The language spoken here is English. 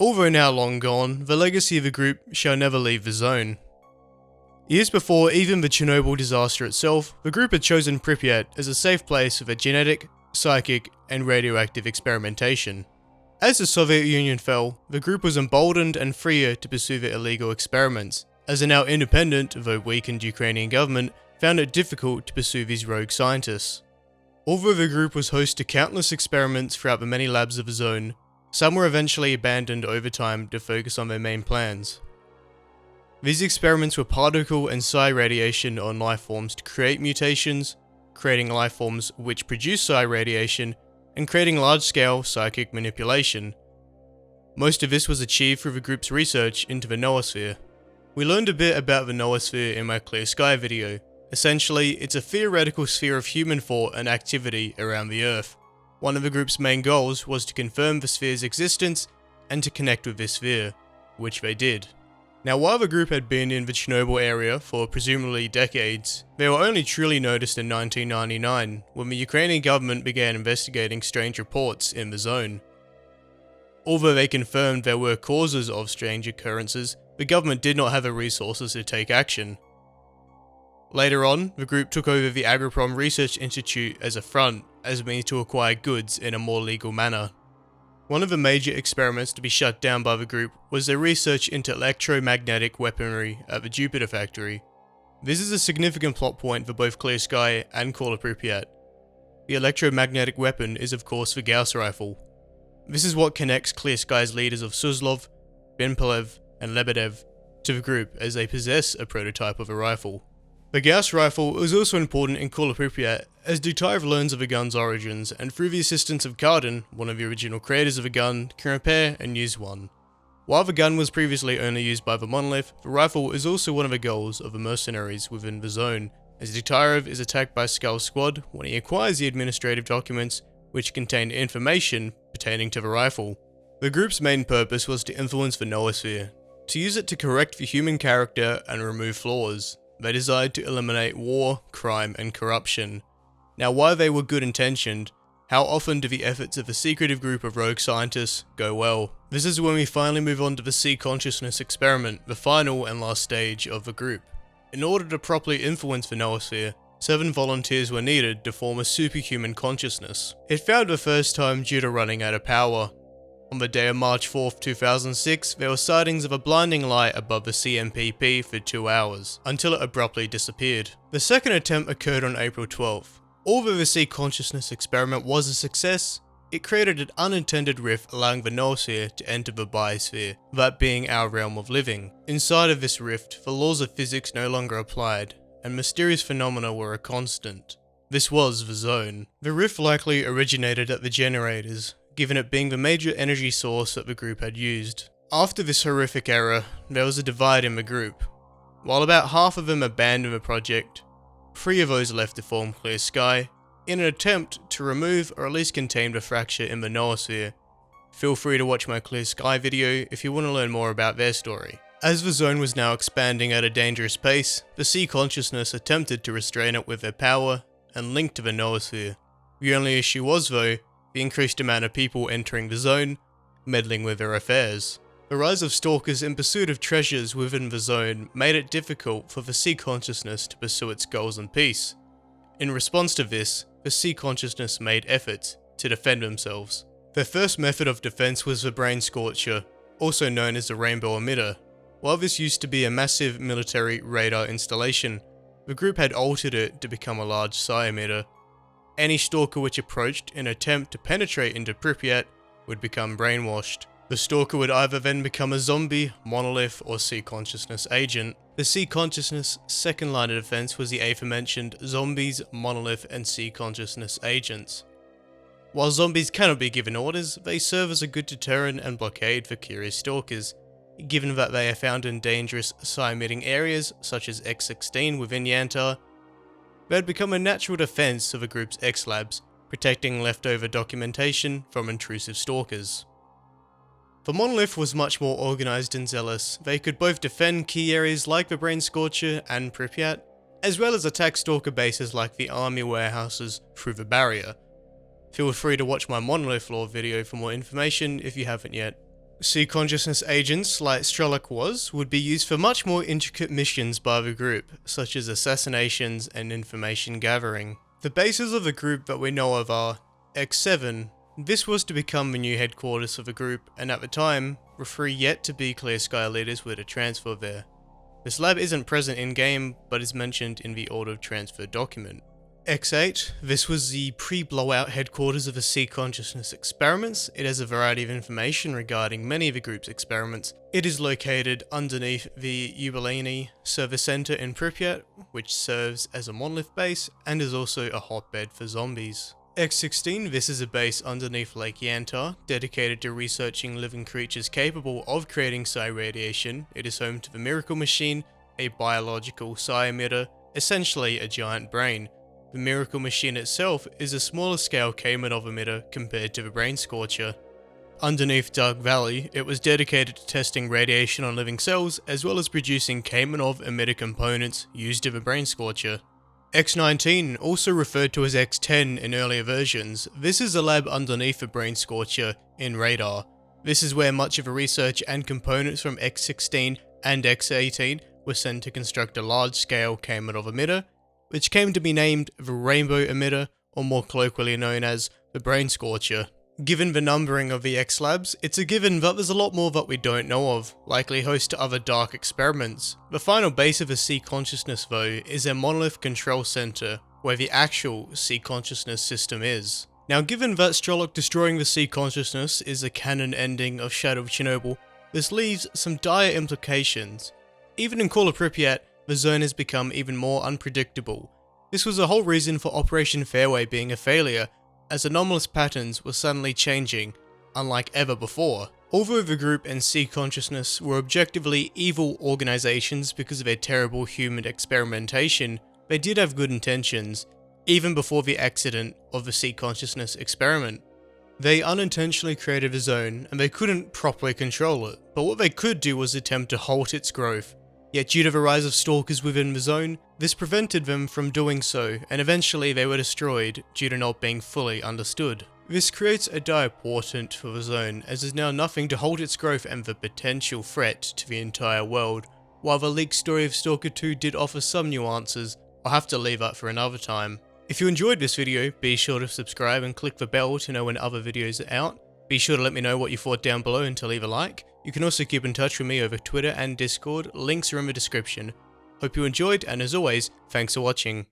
Although now long gone, the legacy of the group shall never leave the zone. Years before even the Chernobyl disaster itself, the group had chosen Pripyat as a safe place for genetic, psychic, and radioactive experimentation. As the Soviet Union fell, the group was emboldened and freer to pursue their illegal experiments, as the now independent, though weakened Ukrainian government found it difficult to pursue these rogue scientists. Although the group was host to countless experiments throughout the many labs of the zone, some were eventually abandoned over time to focus on their main plans. These experiments were particle and psi radiation on life forms to create mutations, creating life forms which produce psi radiation, and creating large-scale psychic manipulation. Most of this was achieved through the group's research into the noosphere. We learned a bit about the noosphere in my Clear Sky video. Essentially, it's a theoretical sphere of human thought and activity around the Earth. One of the group's main goals was to confirm the sphere's existence and to connect with this sphere, which they did. Now, while the group had been in the Chernobyl area for presumably decades, they were only truly noticed in 1999, when the Ukrainian government began investigating strange reports in the zone. Although they confirmed there were causes of strange occurrences, the government did not have the resources to take action. Later on, the group took over the Agroprom Research Institute as a front, as a means to acquire goods in a more legal manner. One of the major experiments to be shut down by the group was their research into electromagnetic weaponry at the Jupiter factory. This is a significant plot point for both Clear Sky and Call of Pripyat. The electromagnetic weapon is of course the Gauss rifle. This is what connects Clear Sky's leaders of Suslov, Benpelev, and Lebedev to the group, as they possess a prototype of a rifle. The Gauss rifle is also important in Call of Pripyat, as Dutaev learns of the gun's origins, and through the assistance of Kardin, one of the original creators of the gun, can repair and use one. While the gun was previously only used by the monolith, the rifle is also one of the goals of the mercenaries within the zone, as Dutaev is attacked by Skull's squad when he acquires the administrative documents which contain information pertaining to the rifle. The group's main purpose was to influence the noosphere, to use it to correct the human character and remove flaws. They desired to eliminate war, crime, and corruption. Now, while they were good intentioned, how often do the efforts of a secretive group of rogue scientists go well? This is when we finally move on to the Sea Consciousness experiment, the final and last stage of the group. In order to properly influence the noosphere, 7 volunteers were needed to form a superhuman consciousness. It failed the first time due to running out of power. On the day of March 4th, 2006, there were sightings of a blinding light above the CMPP for 2 hours, until it abruptly disappeared. The second attempt occurred on April 12th. Although the Sea Consciousness experiment was a success, it created an unintended rift allowing the noosphere to enter the biosphere, that being our realm of living. Inside of this rift, the laws of physics no longer applied, and mysterious phenomena were a constant. This was the zone. The rift likely originated at the generators, given it being the major energy source that the group had used. After this horrific error, there was a divide in the group. While about half of them abandoned the project, 3 of those left to form Clear Sky, in an attempt to remove or at least contain the fracture in the noosphere. Feel free to watch my Clear Sky video if you want to learn more about their story. As the zone was now expanding at a dangerous pace, the Sea Consciousness attempted to restrain it with their power and link to the noosphere. The only issue was, though, the increased amount of people entering the zone, meddling with their affairs. The rise of stalkers in pursuit of treasures within the zone made it difficult for the Sea Consciousness to pursue its goals in peace. In response to this, the Sea Consciousness made efforts to defend themselves. Their first method of defense was the Brain Scorcher, also known as the Rainbow Emitter. While this used to be a massive military radar installation, the group had altered it to become a large psi emitter. Any stalker which approached in an attempt to penetrate into Pripyat would become brainwashed. The stalker would either then become a zombie, monolith, or Sea Consciousness agent. The Sea Consciousness second line of defense was the aforementioned zombies, monolith, and Sea Consciousness agents. While zombies cannot be given orders, they serve as a good deterrent and blockade for curious stalkers, given that they are found in dangerous psi-emitting areas such as X-16 within Yantar. They had become a natural defense of the group's X-Labs, protecting leftover documentation from intrusive stalkers. The monolith was much more organized and zealous. They could both defend key areas like the Brain Scorcher and Pripyat, as well as attack stalker bases like the army warehouses through the barrier. Feel free to watch my monolith lore video for more information if you haven't yet. Sea consciousness agents, like S.T.A.L.K.E.R would be used for much more intricate missions by the group, such as assassinations and information gathering. The bases of the group that we know of are X7. This was to become the new headquarters of the group, and at the time, the 3 yet to be Clear Sky leaders were to transfer there. This lab isn't present in-game, but is mentioned in the order of transfer document. X8, this was the pre-blowout headquarters of the Sea Consciousness experiments. It has a variety of information regarding many of the group's experiments. It is located underneath the Yubileyny Service Center in Pripyat, which serves as a monolith base, and is also a hotbed for zombies. X16, this is a base underneath Lake Yantar, dedicated to researching living creatures capable of creating psi radiation. It is home to the Miracle Machine, a biological psi emitter, essentially a giant brain. The Miracle Machine itself is a smaller scale Kamenov emitter compared to the Brain Scorcher. Underneath Dark Valley, it was dedicated to testing radiation on living cells, as well as producing Kamenov emitter components used in the Brain Scorcher. X19, also referred to as X10 in earlier versions, this is a lab underneath the Brain Scorcher in Radar. This is where much of the research and components from X16 and X18 were sent to construct a large-scale Kamenov emitter, which came to be named the Rainbow Emitter, or more colloquially known as the Brain Scorcher. Given the numbering of the X labs, it's a given that there's a lot more that we don't know of, likely host to other dark experiments. The final base of the Sea Consciousness though is a monolith control center, where the actual Sea Consciousness system is. Now given that S.T.A.L.K.E.R destroying the Sea Consciousness is a canon ending of Shadow of Chernobyl, this leaves some dire implications. Even in Call of Pripyat, the zone has become even more unpredictable. This was the whole reason for Operation Fairway being a failure, as anomalous patterns were suddenly changing, unlike ever before. Although the group and Sea Consciousness were objectively evil organizations because of their terrible human experimentation, they did have good intentions, even before the accident of the Sea Consciousness experiment. They unintentionally created a zone, and they couldn't properly control it, but what they could do was attempt to halt its growth. Yet due to the rise of stalkers within the zone, this prevented them from doing so, and eventually they were destroyed due to not being fully understood. This creates a dire portent for the zone, as there's now nothing to halt its growth and the potential threat to the entire world. While the leaked story of S.T.A.L.K.E.R 2 did offer some nuances, I'll have to leave that for another time. If you enjoyed this video, be sure to subscribe and click the bell to know when other videos are out. Be sure to let me know what you thought down below and to leave a like. You can also keep in touch with me over Twitter and Discord, links are in the description. Hope you enjoyed, and as always, thanks for watching.